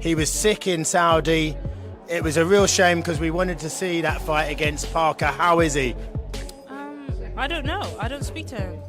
He was sick in Saudi. It was a real shame because we wanted to see that fight against Parker. How is he? I don't know. I don't speak to him.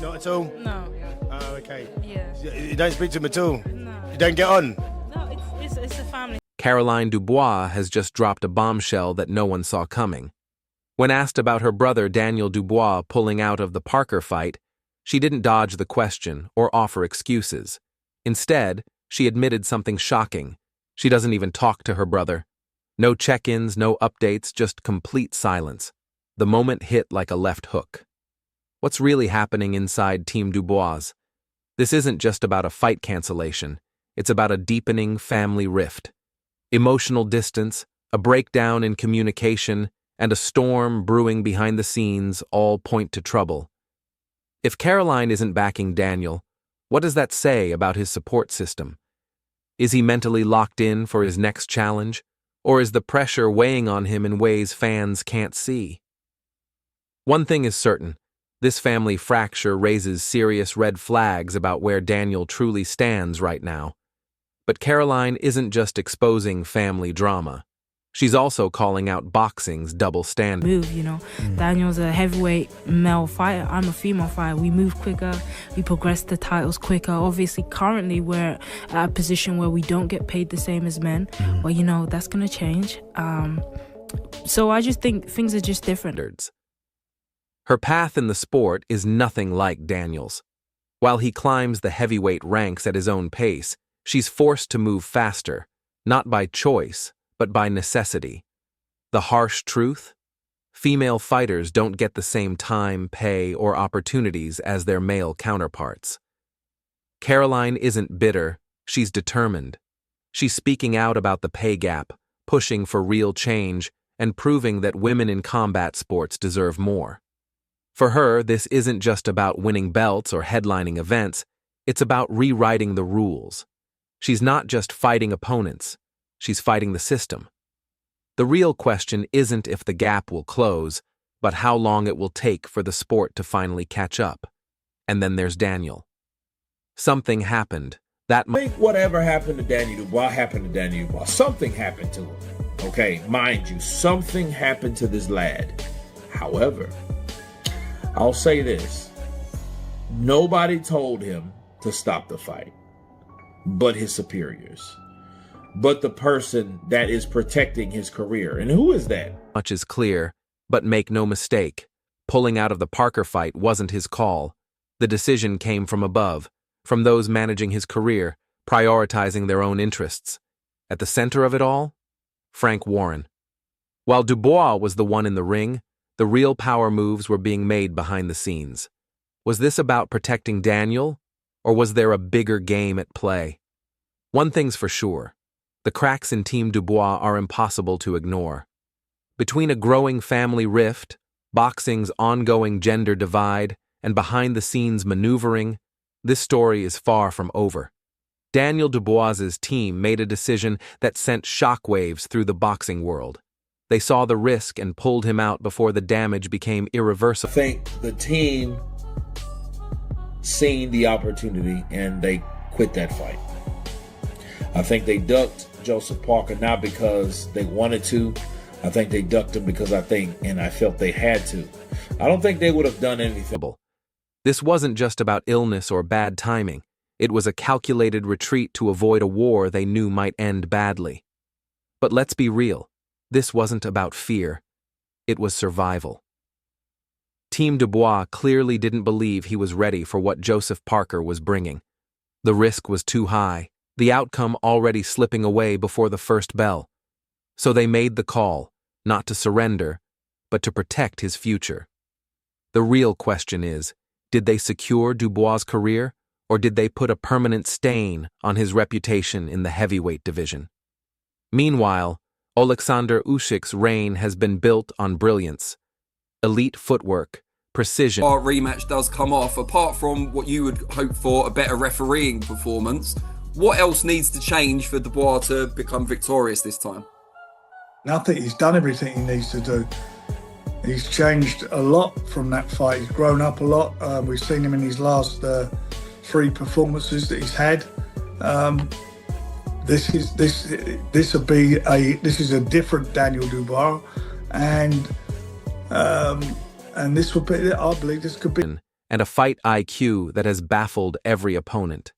Not at all? No. Oh, okay. Yeah. You don't speak to him at all? No. You don't get on? No, it's a family. Caroline Dubois has just dropped a bombshell that no one saw coming. When asked about her brother Daniel Dubois pulling out of the Parker fight, she didn't dodge the question or offer excuses. Instead, she admitted something shocking. She doesn't even talk to her brother. No check-ins, no updates, just complete silence. The moment hit like a left hook. What's really happening inside Team Dubois? This isn't just about a fight cancellation. It's about a deepening family rift. Emotional distance, a breakdown in communication, and a storm brewing behind the scenes all point to trouble. If Caroline isn't backing Daniel, what does that say about his support system? Is he mentally locked in for his next challenge, or is the pressure weighing on him in ways fans can't see? One thing is certain, this family fracture raises serious red flags about where Daniel truly stands right now. But Caroline isn't just exposing family drama. She's also calling out boxing's double standard. Daniel's a heavyweight male fighter. I'm a female fighter. We move quicker. We progress the titles quicker. Obviously, currently we're at a position where we don't get paid the same as men. But, that's going to change. So I just think things are just different. Her path in the sport is nothing like Daniel's. While he climbs the heavyweight ranks at his own pace, she's forced to move faster, not by choice, but by necessity. The harsh truth? Female fighters don't get the same time, pay, or opportunities as their male counterparts. Caroline isn't bitter, she's determined. She's speaking out about the pay gap, pushing for real change, and proving that women in combat sports deserve more. For her, this isn't just about winning belts or headlining events, it's about rewriting the rules. She's not just fighting opponents, she's fighting the system. The real question isn't if the gap will close, but how long it will take for the sport to finally catch up. And then there's Daniel. Something happened. I think whatever happened to Daniel Dubois happened to Daniel Dubois. Something happened to him. Okay, mind you, something happened to this lad. However, I'll say this. Nobody told him to stop the fight, but his superiors. But the person that is protecting his career. And who is that? Much is clear, but make no mistake, pulling out of the Parker fight wasn't his call. The decision came from above, from those managing his career, prioritizing their own interests. At the center of it all, Frank Warren. While Dubois was the one in the ring, the real power moves were being made behind the scenes. Was this about protecting Daniel, or was there a bigger game at play? One thing's for sure. The cracks in Team Dubois are impossible to ignore. Between a growing family rift, boxing's ongoing gender divide, and behind-the-scenes maneuvering, this story is far from over. Daniel Dubois's team made a decision that sent shockwaves through the boxing world. They saw the risk and pulled him out before the damage became irreversible. I think the team seen the opportunity and they quit that fight. I think they ducked Joseph Parker not because they wanted to. I think they ducked him because I felt they had to. I don't think they would have done anything. This wasn't just about illness or bad timing. It was a calculated retreat to avoid a war they knew might end badly. But let's be real. This wasn't about fear. It was survival. Team Dubois clearly didn't believe he was ready for what Joseph Parker was bringing. The risk was too high, the outcome already slipping away before the first bell. So they made the call, not to surrender, but to protect his future. The real question is, did they secure Dubois' career, or did they put a permanent stain on his reputation in the heavyweight division? Meanwhile, Oleksandr Usyk's reign has been built on brilliance. Elite footwork, precision. Our rematch does come off. Apart from what you would hope for, a better refereeing performance, what else needs to change for Dubois to become victorious this time? I think he's done everything he needs to do. He's changed a lot from that fight. He's grown up a lot. We've seen him in his last 3 performances that he's had. this is a different Daniel Dubois, and this will be, I believe this could be. And a fight IQ that has baffled every opponent.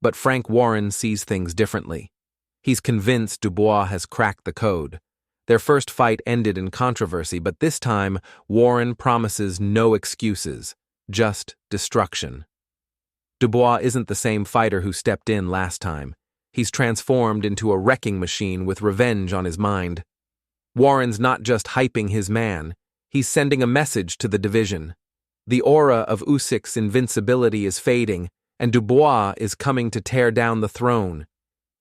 But Frank Warren sees things differently. He's convinced Dubois has cracked the code. Their first fight ended in controversy, but this time, Warren promises no excuses, just destruction. Dubois isn't the same fighter who stepped in last time. He's transformed into a wrecking machine with revenge on his mind. Warren's not just hyping his man, he's sending a message to the division. The aura of Usyk's invincibility is fading, and Dubois is coming to tear down the throne.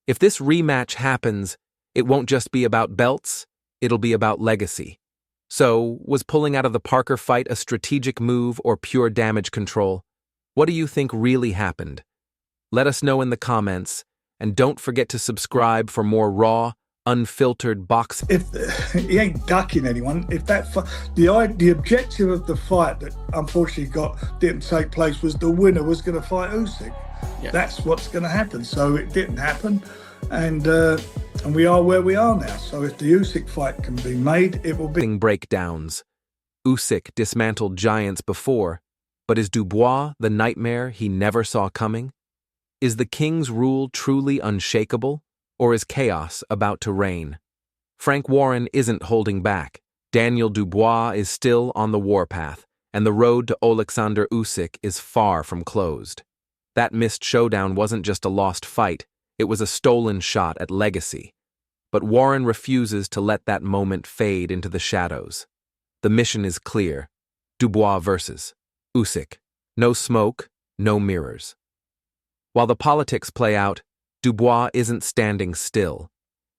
If this rematch happens, it won't just be about belts, it'll be about legacy. So, was pulling out of the Parker fight a strategic move or pure damage control? What do you think really happened? Let us know in the comments, and don't forget to subscribe for more raw, unfiltered boxing. If he ain't ducking anyone, if that the objective of the fight that unfortunately didn't take place was the winner was going to fight Usyk. Yeah. That's what's going to happen. So it didn't happen, and we are where we are now. So if the Usyk fight can be made, it will be. Breakdowns. Usyk dismantled giants before, but is Dubois the nightmare he never saw coming? Is the king's rule truly unshakable, or is chaos about to reign? Frank Warren isn't holding back. Daniel Dubois is still on the warpath, and the road to Oleksandr Usyk is far from closed. That missed showdown wasn't just a lost fight, it was a stolen shot at legacy. But Warren refuses to let that moment fade into the shadows. The mission is clear. Dubois versus Usyk. No smoke, no mirrors. While the politics play out, Dubois isn't standing still.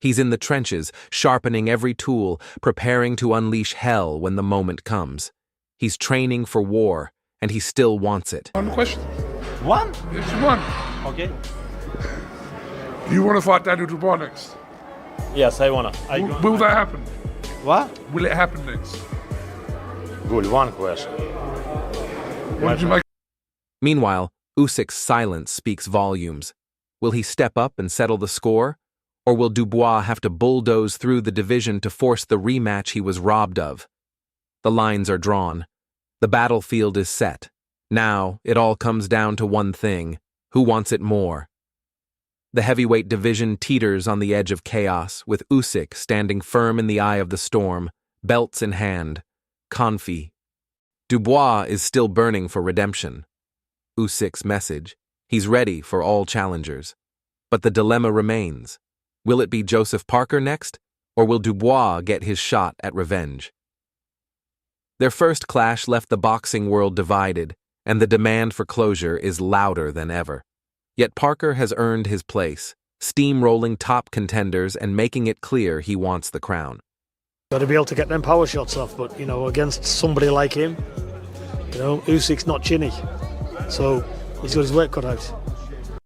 He's in the trenches, sharpening every tool, preparing to unleash hell when the moment comes. He's training for war, and he still wants it. One question. One? It's one. Okay. Do you want to fight Daniel Dubois next? Yes, I wanna. Will that happen? What? Will it happen next? Good, one question. What did you make? Meanwhile, Usyk's silence speaks volumes. Will he step up and settle the score? Or will Dubois have to bulldoze through the division to force the rematch he was robbed of? The lines are drawn. The battlefield is set. Now, it all comes down to one thing. Who wants it more? The heavyweight division teeters on the edge of chaos, with Usyk standing firm in the eye of the storm, belts in hand. Confit. Dubois is still burning for redemption. Usyk's message. He's ready for all challengers. But the dilemma remains. Will it be Joseph Parker next, or will Dubois get his shot at revenge? Their first clash left the boxing world divided, and the demand for closure is louder than ever. Yet Parker has earned his place, steamrolling top contenders and making it clear he wants the crown. Got to be able to get them power shots off, but, against somebody like him, Usyk's not chinny, so he's got his work cut out.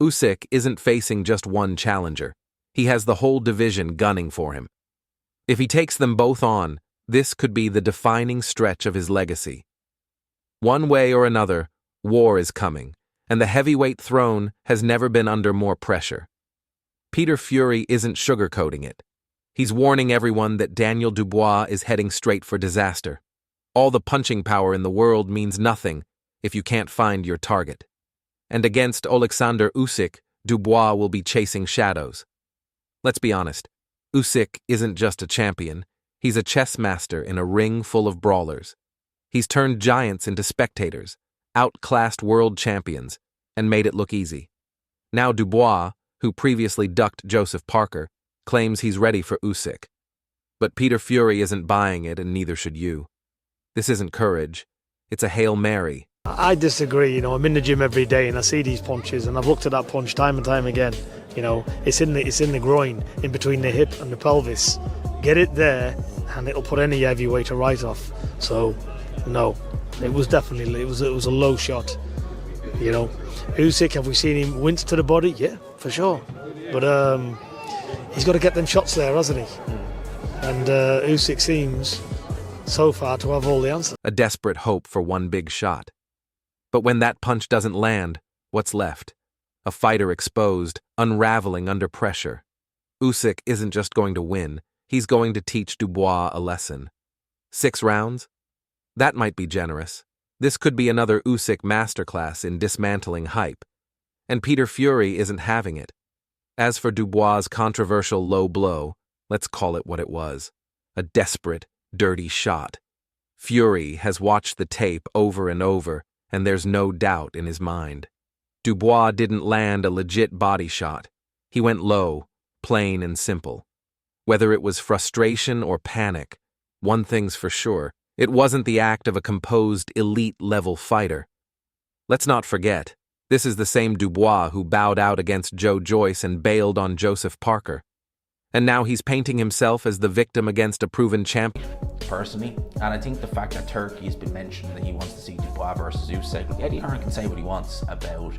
Usyk isn't facing just one challenger. He has the whole division gunning for him. If he takes them both on, this could be the defining stretch of his legacy. One way or another, war is coming, and the heavyweight throne has never been under more pressure. Peter Fury isn't sugarcoating it. He's warning everyone that Daniel Dubois is heading straight for disaster. All the punching power in the world means nothing if you can't find your target. And against Oleksandr Usyk, Dubois will be chasing shadows. Let's be honest, Usyk isn't just a champion, he's a chess master in a ring full of brawlers. He's turned giants into spectators, outclassed world champions, and made it look easy. Now Dubois, who previously ducked Joseph Parker, claims he's ready for Usyk. But Peter Fury isn't buying it, and neither should you. This isn't courage, it's a Hail Mary. I disagree. I'm in the gym every day and I see these punches, and I've looked at that punch time and time again. It's in the groin, in between the hip and the pelvis. Get it there, and it'll put any heavyweight right off. So, no, it was a low shot. Usyk, have we seen him wince to the body? Yeah, for sure. But he's got to get them shots there, hasn't he? And Usyk seems, so far, to have all the answers. A desperate hope for one big shot. But when that punch doesn't land, what's left? a fighter exposed, unraveling under pressure. Usyk isn't just going to win, he's going to teach Dubois a lesson. 6 rounds? That might be generous. This could be another Usyk masterclass in dismantling hype. And Peter Fury isn't having it. As for Dubois' controversial low blow, let's call it what it was. A desperate, dirty shot. Fury has watched the tape over and over, and there's no doubt in his mind. Dubois didn't land a legit body shot. He went low, plain and simple. Whether it was frustration or panic, one thing's for sure, it wasn't the act of a composed, elite-level fighter. Let's not forget, this is the same Dubois who bowed out against Joe Joyce and bailed on Joseph Parker. And now he's painting himself as the victim against a proven champion. Personally, and I think the fact that Turkey has been mentioned that he wants to see Dubois versus Usyk, Eddie Hearn can say what he wants about,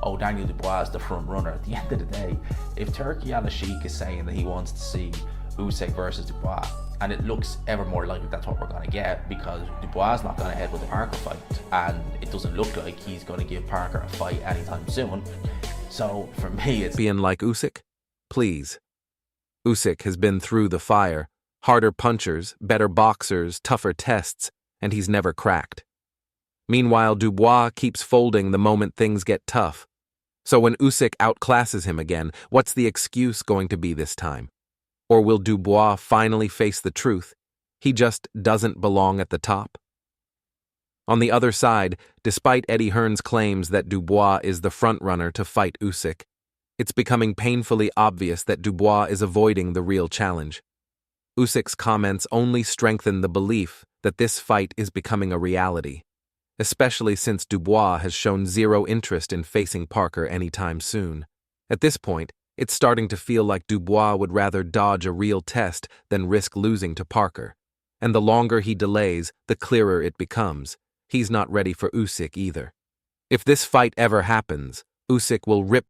oh, Daniel Dubois is the front runner. At the end of the day, if Turkey Al-Sheikh is saying that he wants to see Usyk versus Dubois, and it looks ever more likely that's what we're going to get, because Dubois is not going ahead with the Parker fight, and it doesn't look like he's going to give Parker a fight anytime soon. So for me, it's being like Usyk? Please. Usyk has been through the fire, harder punchers, better boxers, tougher tests, and he's never cracked. Meanwhile, Dubois keeps folding the moment things get tough. So when Usyk outclasses him again, what's the excuse going to be this time? Or will Dubois finally face the truth? He just doesn't belong at the top? On the other side, despite Eddie Hearn's claims that Dubois is the frontrunner to fight Usyk, it's becoming painfully obvious that Dubois is avoiding the real challenge. Usyk's comments only strengthen the belief that this fight is becoming a reality, especially since Dubois has shown zero interest in facing Parker anytime soon. At this point, it's starting to feel like Dubois would rather dodge a real test than risk losing to Parker. And the longer he delays, the clearer it becomes. He's not ready for Usyk either. If this fight ever happens, Usyk will rip